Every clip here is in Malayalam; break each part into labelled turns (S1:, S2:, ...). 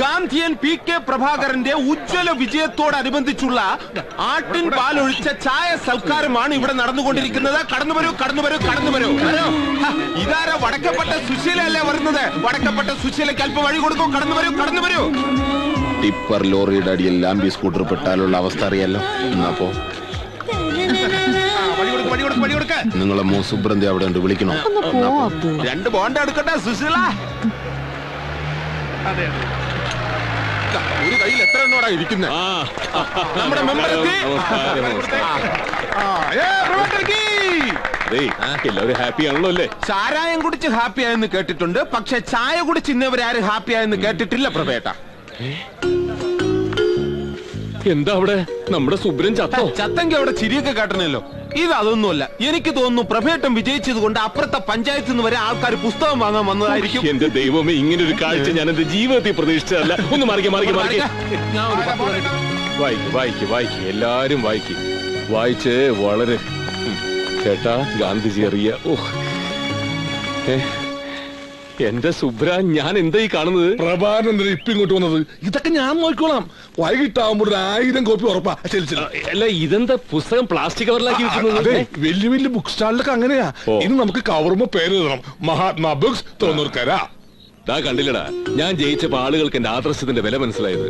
S1: ഗാന്ധിയൻ PK പ്രഭാകരന്റെ ഉജ്ജ്വല വിജയത്തോടനുബന്ധിച്ചുള്ള ആട്ടിൻ പാലൊഴിച്ച ചായ സൽക്കാരമാണ് ഇവിടെ നടന്നുകൊണ്ടിരിക്കുന്നത്. കടന്നു വരൂ, കടന്നു വരൂ, കടന്നു വരൂ. ഇതാരാ? വടക്കപ്പെട്ട സുശീലല്ലേ വരുന്നത്? വടക്കപ്പെട്ട സുശീലയ്ക്ക് അല്പം വഴി കൊടുക്കൂ. കടന്നു വരൂ, കടന്നു വരൂ.
S2: ടിപ്പർ ലോറിയുടെ അടിയിൽ ലാംബി സ്കൂട്ടർ പെട്ടാലുള്ള അവസ്ഥ അറിയാലോ. എന്നപ്പോ നിങ്ങളെ മോ സുബ്രന്തി അവിടെ ഉണ്ട്, വിളിക്കണോ?
S1: 2 ബോണ്ട എടുക്കട്ടെ സുശീല. ഒരു കയ്യിൽ എത്ര എണ്ണോടാ ഇരിക്കുന്നത്? നമ്മുടെ മെമ്പർക്ക്
S3: എല്ലാവരും ഹാപ്പി ആണല്ലോ അല്ലേ?
S1: ചാരായം കുടിച്ച് ഹാപ്പി ആയെന്ന് കേട്ടിട്ടുണ്ട്, പക്ഷെ ചായ കുടിച്ച് ഇന്നവരാരും ഹാപ്പി ആയെന്ന് കേട്ടിട്ടില്ല പ്രഭേട്ട.
S3: എന്താ അവിടെ നമ്മുടെ സുബ്രൻ ചത്തോ?
S1: ചത്തെങ്കിൽ അവിടെ ചിരിയൊക്കെ കേട്ടണല്ലോ. ഇത് അതൊന്നുമല്ല. എനിക്ക് തോന്നുന്നു പ്രഭേട്ടം വിജയിച്ചത് കൊണ്ട് അപ്പുറത്തെ പഞ്ചായത്തിൽ നിന്ന് വരെ ആൾക്കാർ പുസ്തകം വാങ്ങാൻ വന്നതായിരിക്കും.
S3: എന്റെ ദൈവമേ, ഇങ്ങനെ ഒരു കാഴ്ച ഞാൻ എന്റെ ജീവിതത്തിൽ പ്രതീക്ഷിച്ചതല്ല. ഒന്ന് മാറിക്കേ. വായിക്ക് എല്ലാരും വായിച്ച് വളരെ ചേട്ടാ. ഗാന്ധിജി അറിയ. എന്റെ സുബ്ര, ഞാൻ എന്താ ഈ കാണുന്നത്?
S4: പ്രഭാകരൻ ഇപ്പൊ ഇങ്ങോട്ട് വന്നത്? ഇതൊക്കെ ഞാൻ നോക്കിക്കോളാം. വൈകിട്ടാവുമ്പോൾ 1000 കോപ്പി ഉറപ്പാ.
S3: അല്ല, ഇതെന്താ പുസ്തകം പ്ലാസ്റ്റിക് കവറിലാക്കി വെക്കുന്നത്?
S4: വലിയ വലിയ ബുക്ക് സ്റ്റാളിലൊക്കെ അങ്ങനെയാ. ഇനി നമുക്ക് കവറുമ്പോ പേര് എഴുതണം, മഹാത്മാ ബുക്സ്, തോന്നൂർക്കര.
S3: കണ്ടില്ലടാ, ഞാൻ ജയിച്ചപ്പോ ആളുകൾക്ക് എന്റെ ആദർശത്തിന്റെ വില മനസ്സിലായത്.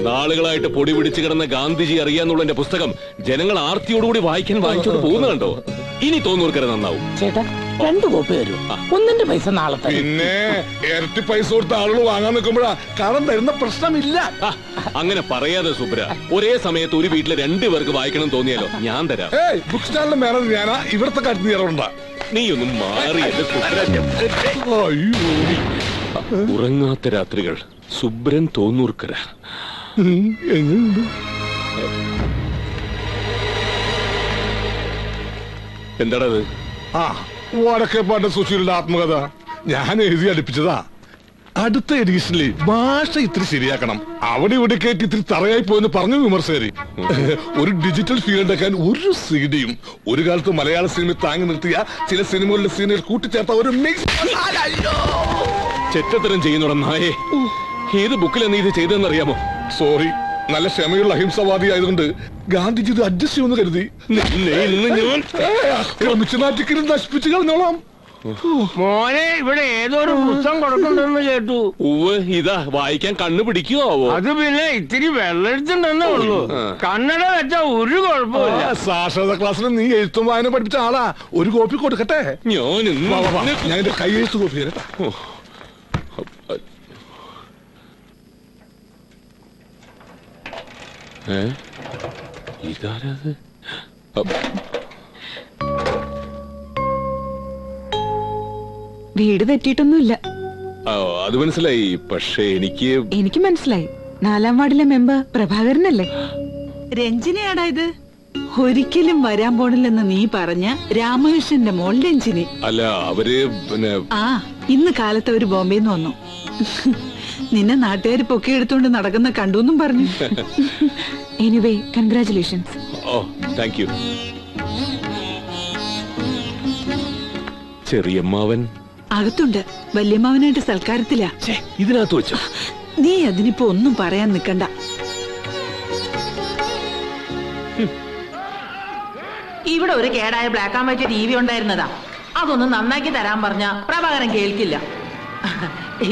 S3: നാളുകളായിട്ട് പൊടി പിടിച്ചു കിടന്ന ഗാന്ധിജി അറിയാന്നുള്ള എന്റെ പുസ്തകം ജനങ്ങൾ ആർത്തിയോടുകൂടി വായിച്ചോണ്ട് പോകുന്ന കണ്ടോ? ഇനി തോന്നൂർക്കര നന്നാവും.
S5: ചേട്ടാ, 2 കോപ്പി വരും. ഒന്നിന്റെ പൈസ നാളെ.
S4: പിന്നെ ഇരട്ടി പൈസ കൊടുത്ത ആളുകൾ വാങ്ങാൻ നിൽക്കുമ്പോഴാ കടം തരുന്ന പ്രശ്നമില്ല.
S3: അങ്ങനെ പറയാതെ സുബ്ര, ഒരേ സമയത്ത് ഒരു വീട്ടിലെ 2 പേർക്ക് വായിക്കണം തോന്നിയാലോ, ഞാൻ തരാം.
S4: ബുക്ക് സ്റ്റാളിന്റെ മാനേജർ ഞാനാ. ഇവിടത്തെ കാര്യം നേരമുണ്ടാ.
S3: നീ ഒന്നും മാറി എന്റെ സുബ്ര. ഉറങ്ങാത്ത രാത്രികൾ, സുബ്രൻ തോന്നൂർക്കര. എന്താണത്?
S4: വടക്കേപ്പാട്ട് സുശീലിന്റെ ആത്മകഥ ഞാൻ എഴുതി അടുപ്പിച്ചതാ. അടുത്ത എഡീഷനിൽ ഭാഷ ഇത്തിരി ശരിയാക്കണം. അവിടെ ഇവിടെ കേട്ട് ഇത്തിരി തറയായി പോയെന്ന് പറഞ്ഞു വിമർശകര്. ഒരു ഡിജിറ്റൽ ഫീൽ ഉണ്ടാക്കാൻ ഒരു സീഡിയും ഒരു കാലത്ത് മലയാള സിനിമ താങ്ങി നിർത്തിയ ചില സിനിമകളിലെ സീനുകൾ കൂട്ടിച്ചേർത്ത ഒരു മിക്സ്.
S3: ചെറ്റത്തരം ചെയ്യുന്നോട നായേ. ഏത് ബുക്കിലാണ് നീ ഇത് ചെയ്തതെന്നറിയാമോ?
S4: സോറി, നല്ല ക്ഷമയുള്ള അഹിംസവാദി ആയതുകൊണ്ട് ഗാന്ധിജി ഇത് അഡ്ജസ്റ്റ് ചെയ്യുമെന്ന് കരുതി. നശിപ്പിച്ചു കളഞ്ഞോളാം.
S5: മോനെ, ഇവിടെ ഏതൊരു പുസ്തകം കൊടുക്കണ്ടെന്ന് കേട്ടു.
S3: ഇതാ വായിക്കാൻ കണ്ണു പിടിക്കുവോ?
S5: അത് പിന്നെ ഇത്തിരി വെള്ളെടുത്തുണ്ടെന്നേ ഉള്ളൂ. കണ്ണട വെച്ചാ ഒരു കുഴപ്പമില്ല.
S4: സാക്ഷരതാ ക്ലാസ്സിൽ നീ എഴുത്തും വായന പഠിപ്പിച്ച ആളാ. ഒരു കോപ്പി കൊടുക്കട്ടെ? ഞാൻ എന്റെ കൈ എഴുത്ത് കോപ്പി തരട്ടെ.
S3: ഇതാരത്?
S6: വീട് തെറ്റിയിട്ടൊന്നുമില്ല.
S3: അത് മനസ്സിലായി. പക്ഷെ എനിക്ക്
S6: മനസ്സിലായി. 4-ാം വാർഡിലെ മെമ്പർ പ്രഭാകരനല്ലേ? രഞ്ജിനിയാടാ ഇത്. ഒരിക്കലും വരാൻ പോണില്ലെന്ന് നീ പറഞ്ഞ രാമകൃഷ്ണന്റെ മോൾ രഞ്ജിനി.
S3: അല്ല, അവര് പിന്നെ
S6: ഇന്ന് കാലത്ത് അവര് ബോംബെന്ന് വന്നു. നിന്നെ നാട്ടുകാർ പൊക്കിയെടുത്തോണ്ട് നടക്കുന്ന കണ്ടൂന്നും പറഞ്ഞു. Anyway, congratulations.
S3: Thank you. ചെറിയമ്മാവൻ
S6: അകത്തുണ്ട്. വല്യമ്മാവനായിട്ട് സൽക്കാരത്തിലാ.
S3: ഇതിനകത്ത് വെച്ചോ?
S6: നീ അതിനിപ്പോ ഒന്നും പറയാൻ നിക്കണ്ട.
S7: ഇവിടെ ഒരു കേടായ ബ്ലാക്ക് ആൻഡ് വൈറ്റ് TV ഉണ്ടായിരുന്നതാ. അതൊന്ന് നന്നാക്കി തരാൻ പറഞ്ഞ പ്രഭാകരൻ കേൾക്കില്ല.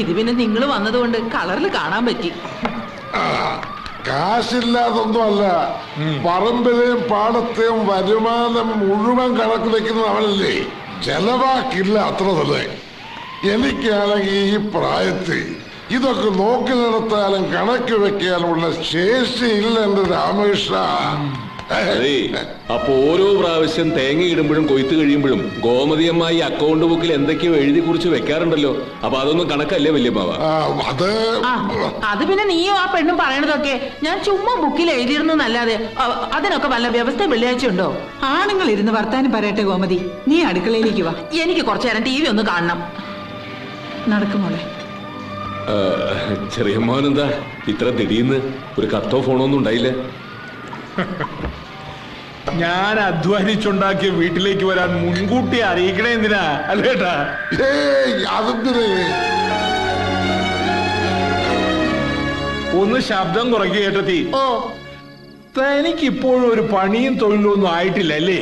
S7: ഇത് പിന്നെ നിങ്ങൾ വന്നതുകൊണ്ട് കളറിൽ കാണാൻ പറ്റി.
S8: കാശില്ലാതൊന്നും അല്ല, പറമ്പിലെയും പാടത്തെയും വരുമാനം മുഴുവൻ കണക്ക് വെക്കുന്ന അവനല്ലേ. ചെലവാക്കില്ല, അത്ര തന്നെ. എനിക്കാണെങ്കിൽ ഈ പ്രായത്തിൽ ഇതൊക്കെ നോക്കി നടത്താനും കണക്ക് വെക്കാനുമുള്ള ശേഷിയില്ല എന്റെ രാമകൃഷ്ണ.
S3: അപ്പൊ ഓരോ പ്രാവശ്യം തേങ്ങ ഇടുമ്പോഴും കൊയ്ത്ത് കഴിയുമ്പോഴും ഗോമതിയമ്മായി അക്കൗണ്ട് ബുക്കിൽ എന്തൊക്കെയോ എഴുതി കുറിച്ച് വെക്കാറുണ്ടല്ലോ. അപ്പൊ അതൊന്നും കണക്കല്ലേ വല്യമ്മാവ?
S7: അത് പിന്നെ നീയോ ആ പെണ്ണും പറയണതൊക്കെ ഞാൻ ചുമ്മാ ബുക്കിൽ എഴുതിയിരുന്നല്ലാതെ അതിനൊക്കെ വല്ല വ്യവസ്ഥ വെള്ളിയാഴ്ച ഉണ്ടോ?
S6: ആണുങ്ങൾ ഇരുന്ന് വർത്താനം പറയട്ടെ ഗോമതി. നീ അടുക്കളയിലേക്ക് വാ.
S7: എനിക്ക് കുറച്ചു നേരം TV ഒന്ന് കാണണം.
S6: നടക്കുമോളെ.
S3: ചെറിയമ്മാവനെന്താ ഇത്ര ദിടീന്ന്? ഒരു കത്തോ ഫോണോ ഒന്നും ഉണ്ടായില്ലേ?
S1: ഞാൻ അധ്വാനിച്ചുണ്ടാക്കിയ വീട്ടിലേക്ക് വരാൻ മുൻകൂട്ടി അറിയിക്കണേ എന്തിനാ? അല്ലേട്ടാ?
S5: ഒന്ന് ശബ്ദം കുറയ്ക്കുക ഏട്ടത്തി.
S7: ഓ
S5: തനിക്ക് ഇപ്പോഴും ഒരു പണിയും തൊഴിലും ഒന്നും ആയിട്ടില്ല അല്ലേ?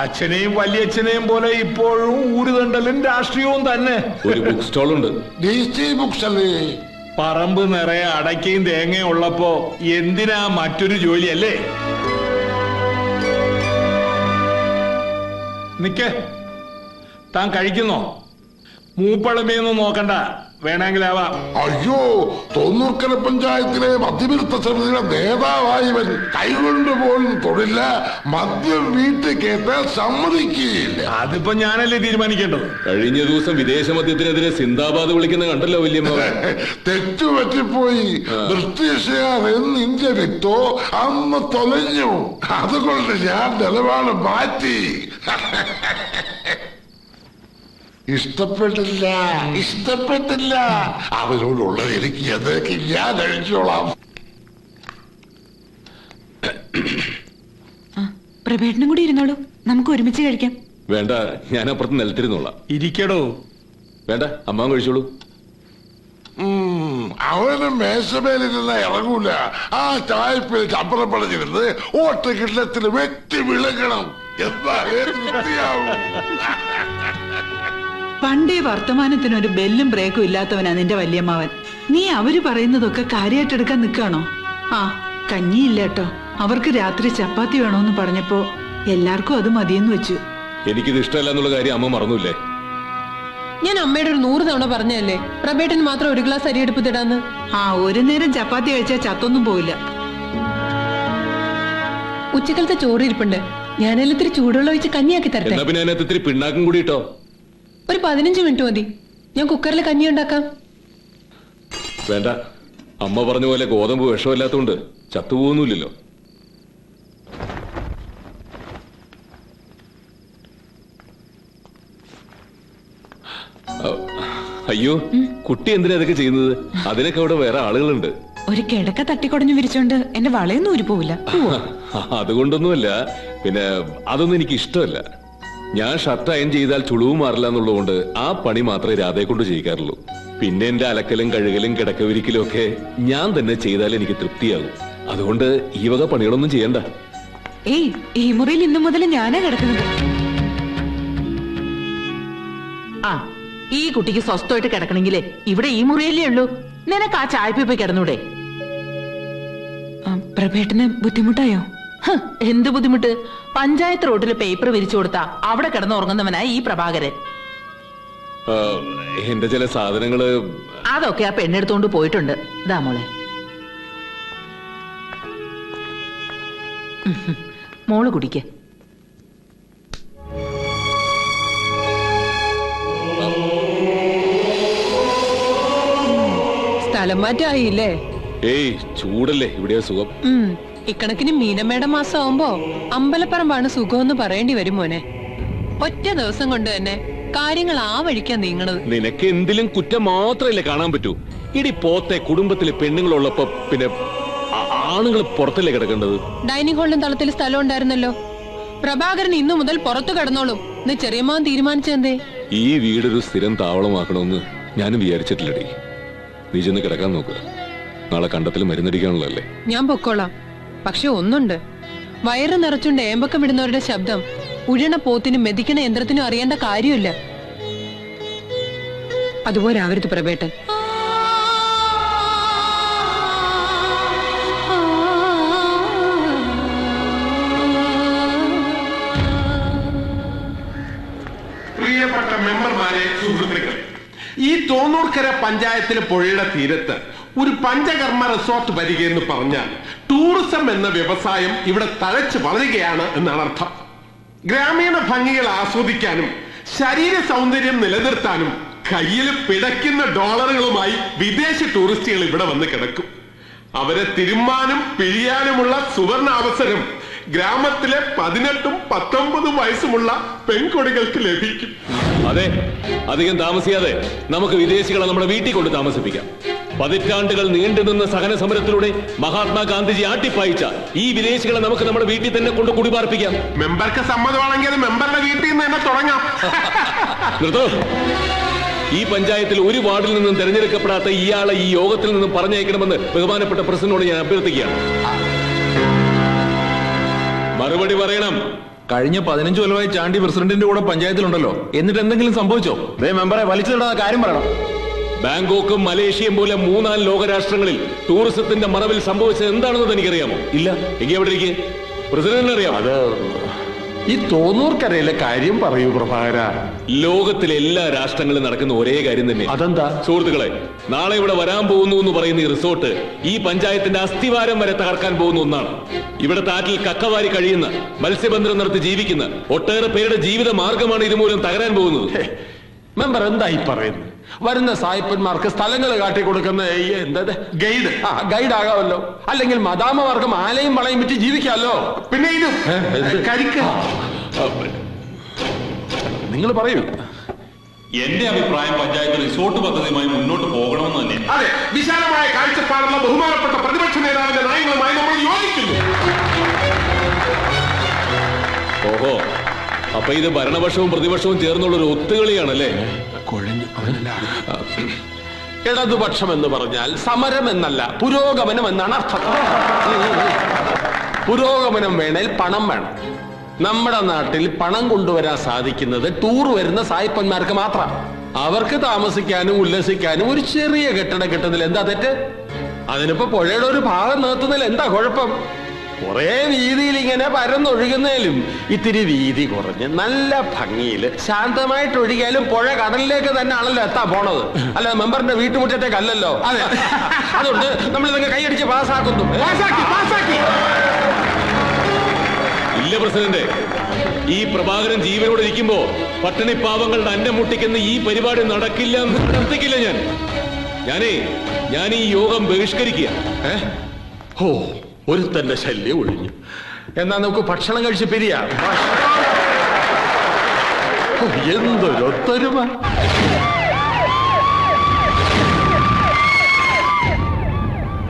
S5: അച്ഛനെയും വലിയച്ഛനെയും പോലെ ഇപ്പോഴും ഊരുതണ്ടലും രാഷ്ട്രീയവും തന്നെ.
S3: ഒരു ബുക്ക് സ്റ്റോൾ ഉണ്ട്.
S8: ബുക്സ് അല്ലേ?
S5: പറമ്പ് നിറയെ അടയ്ക്കയും തേങ്ങയും ഉള്ളപ്പോ എന്തിനാ മറ്റൊരു ജോലി അല്ലേ? നിക്ക്, താൻ കഴിക്കുന്നോ? മൂപ്പളമയൊന്നും നോക്കണ്ട, വേണമെങ്കിലാവാം.
S8: അയ്യോ, തൊണ്ണൂർക്കര പഞ്ചായത്തിലെ മദ്യവിരുദ്ധ സമിതിയുടെ നേതാവായവൻ കൈകൊണ്ട് പോലും തൊടില്ല, മദ്യം വീട്ടിൽ കേട്ടാൽ സമ്മതിക്കുകയില്ല.
S5: അതിപ്പോ ഞാനല്ലേ തീരുമാനിക്കേണ്ടത്.
S3: കഴിഞ്ഞ ദിവസം വിദേശ മദ്യത്തിനെതിരെ സിന്ദാബാദ് വിളിക്കുന്ന കണ്ടല്ലോ വല്യമ്മ.
S8: തെറ്റുപറ്റിപ്പോയി. ബ്രിട്ടീഷുകാർ എന്ന് ഇന്ത്യ വിട്ടോ അന്ന് തൊലഞ്ഞു. അതുകൊണ്ട് ഞാൻ നിലപാട് മാറ്റി. ഇഷ്ടപ്പെട്ടില്ല. അവരോടുള്ളത് എനിക്ക് എന്തൊക്കെ ഞാൻ കഴിച്ചോളാം.
S6: പ്രഭേട്ടനും കൂടി ഇരുന്നോളൂ, നമുക്ക് ഒരുമിച്ച് കഴിക്കാം.
S3: വേണ്ട, ഞാൻ അപ്പുറത്ത് നിലത്തിരുന്നോളാം.
S5: ഇരിക്കടോ.
S3: വേണ്ട, അമ്മാൻ കഴിച്ചോളൂ.
S8: അവന് മേശമേലിരുന്ന ഇറങ്ങൂല. ആ ചായപ്പിൽ ചപ്പറം പടഞ്ഞിരുന്ന് ഓട്ട കിണ്ണത്തിന് വെട്ടി വിളങ്ങണം. എന്നാലേ തൃപ്തിയാവും.
S6: പണ്ടേ വർത്തമാനത്തിനൊരു ബെല്ലും ബ്രേക്കും ഇല്ലാത്തവനാ നിന്റെ വല്യമ്മാവൻ. നീ അവര് പറയുന്നതൊക്കെ കാര്യമായിട്ടെടുക്കാൻ നിൽക്കാണോ? ആ, കഞ്ഞിയില്ല കേട്ടോ. അവർക്ക് രാത്രി ചപ്പാത്തി വേണോന്ന് പറഞ്ഞപ്പോ എല്ലാവർക്കും അത് മതിയെന്ന് വെച്ചു.
S3: എനിക്കിത് ഇഷ്ടമല്ല എന്നുള്ള കാര്യം അമ്മ മറന്നില്ലേ?
S9: ഞാൻ അമ്മയുടെ ഒരു 100 തവണ പറഞ്ഞല്ലേ പ്രഭേട്ടന് മാത്രം ഒരു ഗ്ലാസ് അരി എടുപ്പത്തിടാന്ന്.
S6: ആ, ഒരു നേരം ചപ്പാത്തി കഴിച്ചാൽ ചത്തൊന്നും പോയില്ല.
S9: ഉച്ചക്കലത്തെ ചോറ് ഇരിപ്പുണ്ട്, ഞാനെല്ലാം ഇത്തിരി ചൂടുവെള്ളം ഒഴിച്ച് കഞ്ഞിയാക്കി തരട്ടെ?
S3: എന്നാ പിന്നെ അതിനകത്ത് ഇത്തിരി പിണ്ണാക്കും കൂടി ഇട്ടോ.
S9: ഒരു 15 മിനിറ്റ് മതി, ഞാൻ കുക്കറിൽ കഞ്ഞി ഉണ്ടാക്കാം.
S3: വേണ്ട, അമ്മ പറഞ്ഞ പോലെ ഗോതമ്പ് വിഷമില്ലാത്തോണ്ട് ചത്തുപോകുന്നില്ലല്ലോ. അയ്യോ, കുട്ടി എന്തിനാ അതൊക്കെ ചെയ്യുന്നത്? അതിനൊക്കെ അവിടെ വേറെ ആളുകളുണ്ട്.
S6: ഒരു കിടക്ക തട്ടിക്കൊടഞ്ഞു വിരിച്ചോണ്ട് എന്റെ വളയൊന്നും ഊരി പോവില്ല.
S3: അതുകൊണ്ടൊന്നുമല്ല, പിന്നെ അതൊന്നും എനിക്ക് ഇഷ്ടമല്ല. ഞാൻ ഷർട്ട് അയൺ ചെയ്താൽ ചുളിവ് മാറില്ല എന്നുള്ളതുകൊണ്ട് ആ പണി മാത്രമേ രാധയെ കൊണ്ട് ചെയ്യിക്കാറുള്ളൂ. പിന്നെ എന്റെ അലക്കലും കഴുകലും കിടക്കവിരിക്കലും ഒക്കെ ഞാൻ തന്നെ ചെയ്താൽ എനിക്ക് തൃപ്തിയാകും. അതുകൊണ്ട് ഈ വക പണികളൊന്നും ചെയ്യണ്ട.
S6: ഏയ്, ഈ മുറിയിൽ ഇന്നു മുതൽ ഞാനാ കിടക്കുന്നത്.
S7: ആ, ഈ കുട്ടിക്ക് സ്വസ്ഥമായിട്ട് കിടക്കണെങ്കിലേ ഇവിടെ ഈ മുറിയല്ലേ ഉള്ളൂ. നിനക്ക് ആ ചായപ്പി പോയി കിടന്നൂടെ?
S6: പ്രഭേട്ടന് ബുദ്ധിമുട്ടായോ?
S7: എന്ത് ബുദ്ധിമുട്ട്? പഞ്ചായത്ത് റോഡിൽ പേപ്പർ വിരിച്ചു കൊടുത്താ അവിടെ കിടന്ന് ഉറങ്ങുന്നവനായി ഈ പ്രഭാകരൻ.
S3: എന്റെ ചില സാധനങ്ങള്
S7: അതൊക്കെ ആ പെണ്ണെടുത്തോണ്ട് പോയിട്ടുണ്ട്. ഇതാ മോളെ. മോള് കുടിക്ക്.
S9: സ്ഥലം മാറ്റായില്ലേ?
S3: ഏയ്, ചൂടല്ലേ, ഇവിടെയാ സുഖം.
S9: ഇക്കണക്കിന് മീനമ്മയുടെ മാസം ആവുമ്പോ അമ്പലപ്പറമ്പാണ് സുഖമെന്ന് പറയേണ്ടി വരും മോനെ. ഒറ്റ ദിവസം കൊണ്ട് തന്നെ കാര്യങ്ങൾ ആ വഴിക്കാ നീങ്ങണത്.
S3: നിനക്ക് എന്തിലും കുറ്റം മാത്രമല്ലേ കാണാൻ പറ്റൂ? ഇടി പോത്തെ, കുടുംബത്തിലെ പെണ്ണുങ്ങളുള്ളപ്പോ പിന്നെ ആണുങ്ങൾ പുറത്തല്ലേ കിടക്കേണ്ടത്?
S9: ഡൈനിങ് ഹാളിലും തളത്തിൽ സ്ഥലം ഉണ്ടായിരുന്നല്ലോ. പ്രഭാകരൻ ഇന്നു മുതൽ പുറത്തു കിടന്നോളും എന്ന് ചെറിയമ്മാൻ തീരുമാനിച്ചെന്തേ?
S3: ഈ വീടൊരു സ്ഥിരം താവളമാക്കണമെന്ന് ഞാനും വിചാരിച്ചിട്ടില്ലടി. നീ ചെന്ന് കിടക്കാൻ നോക്കുക. നാളെ കണ്ടത്തിൽ മരുന്നടിക്കാനുള്ളതല്ലേ.
S9: ഞാൻ പൊക്കോളാം. പക്ഷെ ഒന്നുണ്ട്, വയറ് നിറച്ചുകൊണ്ട് ഏമ്പക്കം വിടുന്നവരുടെ ശബ്ദം ഉഴണ പോത്തിനും മെതിക്കണ യന്ത്രത്തിനും അറിയേണ്ട കാര്യമില്ല. അതുപോലെ ആവരുത് പ്രഭേട്ടൻ.
S1: പ്രിയപ്പെട്ട മെമ്പർമാരെ, സുഹൃത്തുക്കളെ, ഈ തോന്നൂർക്കര പഞ്ചായത്തിലെ പുഴയുടെ തീരത്ത് ഒരു പഞ്ചകർമ്മ റിസോർട്ട് വരികയെന്ന് പറഞ്ഞാൽ ടൂറിസം എന്ന വ്യവസായം ഇവിടെ തഴച്ചു വളരുകയാണ് എന്നാണ് അർത്ഥം. ഗ്രാമീണ ഭംഗികൾ ആസ്വദിക്കാനും ശരീര സൗന്ദര്യം നിലനിർത്താനും കയ്യിൽ പിടയ്ക്കുന്ന ഡോളറുകളുമായി വിദേശ ടൂറിസ്റ്റുകൾ ഇവിടെ വന്ന് കിടക്കും. അവരെ തിരുമ്മാനും പിഴിയാനുമുള്ള സുവർണ അവസരം ഗ്രാമത്തിലെ 18ഉം 19ഉം വയസ്സുമുള്ള പെൺകൊടികൾക്ക് ലഭിക്കും.
S3: അതെ, അധികം താമസിയാതെ നമുക്ക് വിദേശികളെ നമ്മുടെ വീട്ടിൽ കൊണ്ട് താമസിപ്പിക്കാം. പതിറ്റാണ്ടുകൾ നീണ്ടുനിന്ന സഹന സമരത്തിലൂടെ മഹാത്മാഗാന്ധിജി ആട്ടിപ്പായിച്ച ഈ വിദേശികളെ നമുക്ക് നമ്മുടെ വീട്ടിൽ തന്നെ കൊണ്ട് കുടിപാർപ്പിക്കാം.
S1: മെമ്പർക്ക് സമ്മതമാണെങ്കിൽ അത് മെമ്പറുടെ വീട്ടിൽ നിന്ന് തന്നെ തുടങ്ങാം.
S3: നിർത്തോ. ഈ പഞ്ചായത്തിൽ ഒരു വാർഡിൽ നിന്നും തെരഞ്ഞെടുക്കപ്പെടാത്ത ഇയാളെ ഈ യോഗത്തിൽ നിന്നും പറഞ്ഞയക്കണമെന്ന് ബഹുമാനപ്പെട്ട പ്രസിഡന്റിനോട് ഞാൻ അഭ്യർത്ഥിക്കുകയാണ്. മറുപടി പറയണം.
S5: കഴിഞ്ഞ 15 കൊല്ലമായി ചാണ്ടി പ്രസിഡന്റിന്റെ കൂടെ പഞ്ചായത്തിലുണ്ടല്ലോ, എന്നിട്ട് എന്തെങ്കിലും സംഭവിച്ചോ?
S1: മെമ്പറെ വലിച്ചിടുന്ന കാര്യം പറയണം.
S3: ബാങ്കോക്കും മലേഷ്യയും പോലെ 3-4 ലോകരാഷ്ട്രങ്ങളിൽ ടൂറിസത്തിന്റെ മറവിൽ സംഭവിച്ചത് എന്താണെന്ന് എനിക്കറിയാമോ?
S5: ഇല്ല.
S3: എങ്കിൽ എവിടെ ഇരിക്കെ? പ്രസിഡന്റിന് അറിയാം.
S5: അത് ഈ തോന്നൂർക്കരയിലെ കാര്യം പറയൂ പ്രഭാകര.
S3: ലോകത്തിലെ എല്ലാ രാഷ്ട്രങ്ങളിലും നടക്കുന്ന ഒരേ കാര്യം തന്നെ.
S5: അതെന്താ?
S3: സുഹൃത്തുക്കളെ, നാളെ ഇവിടെ വരാൻ പോകുന്നു എന്ന് പറയുന്ന ഈ റിസോർട്ട് ഈ പഞ്ചായത്തിന്റെ അസ്ഥിവാരം വരെ തകർക്കാൻ പോകുന്ന ഒന്നാണ്. ഇവിടെ താറ്റിൽ കക്കവാരി കഴിയുന്ന, മത്സ്യബന്ധനം നടത്തി ജീവിക്കുന്ന ഒട്ടേറെ പേരുടെ ജീവിത മാർഗമാണ് ഇതുമൂലം തകരാൻ പോകുന്നത്.
S5: മെമ്പർ എന്തായി പറയുന്നത്? വരുന്ന സായിപ്പന്മാർക്ക് സ്ഥലങ്ങൾ കാട്ടിക്കൊടുക്കുന്ന ഗൈഡ് ഗൈഡ് ആകാമല്ലോ, അല്ലെങ്കിൽ മദാമമാർക്ക് മാലയും വളയും വിറ്റ് ജീവിക്കാമല്ലോ.
S8: പിന്നെ ഇതും
S5: നിങ്ങൾ പറയൂ.
S10: എന്റെ അഭിപ്രായം പഞ്ചായത്ത് റിസോർട്ട് പദ്ധതിയുമായി മുന്നോട്ട് പോകണമെന്ന് തന്നെ.
S8: അതെ, വിശാലമായ കാഴ്ചപ്പാടുള്ള ബഹുമാനപ്പെട്ട പ്രതിപക്ഷ നേതാവിന്റെ നയങ്ങളുമായി നമ്മൾ യോജിക്കുന്നു.
S3: ഓഹോ, അപ്പൊ ഇത് ഭരണപക്ഷവും പ്രതിപക്ഷവും ചേർന്നുള്ള ഒരു ഒത്തുകളിയാണല്ലേ?
S5: ഇടതുപക്ഷം എന്ന് പറഞ്ഞാൽ സമരം എന്നല്ല, പുരോഗമനം എന്നാണ് അർത്ഥം. പുരോഗമനം വേണേൽ പണം വേണം. നമ്മുടെ നാട്ടിൽ പണം കൊണ്ടുവരാൻ സാധിക്കുന്നത് ടൂർ വരുന്ന സായിപ്പന്മാർക്ക് മാത്രം. അവർക്ക് താമസിക്കാനും ഉല്ലസിക്കാനും ഒരു ചെറിയ കെട്ടിടം കിട്ടുന്നതിൽ എന്താ തെറ്റ്? അതിനിപ്പോ പുഴയുടെ ഒരു ഭാഗം നിർത്തുന്നതിൽ എന്താ കുഴപ്പം? കുറെ വീതിയിൽ ഇങ്ങനെ പരന്നൊഴുകുന്നതിലും ഇത്തിരി വീതി കുറഞ്ഞ് നല്ല ഭംഗിയിൽ ശാന്തമായിട്ട് ഒഴുകിയാലും പുഴ കടലിലേക്ക് തന്നെ ആണല്ലോ എത്താൻ പോണത്, അല്ല മെമ്പറിന്റെ വീട്ടുമുറ്റത്തേക്കല്ലല്ലോ. അതെ, അതുകൊണ്ട് നമ്മൾ ഇതൊക്കെ കൈയടിച്ച് പാസ്സാക്കുന്നു.
S3: ഇല്ല പ്രസിഡന്റ്, ഈ പ്രഭാകരൻ ജീവനോട് ഇരിക്കുമ്പോ പട്ടിണി പാവങ്ങളുടെ അന്നം മുട്ടിക്കുന്ന ഈ പരിപാടി നടക്കില്ല എന്ന് പ്രവർത്തിക്കില്ല. ഞാൻ ഈ യോഗം ബഹിഷ്കരിക്കുക.
S5: ഓ, ഒരുത്തന്റെ ശല്യം ഒഴിഞ്ഞു. എന്നാ നമുക്ക് ഭക്ഷണം കഴിച്ച് പിരിയാം. എന്തൊരൊത്തൊരുമ.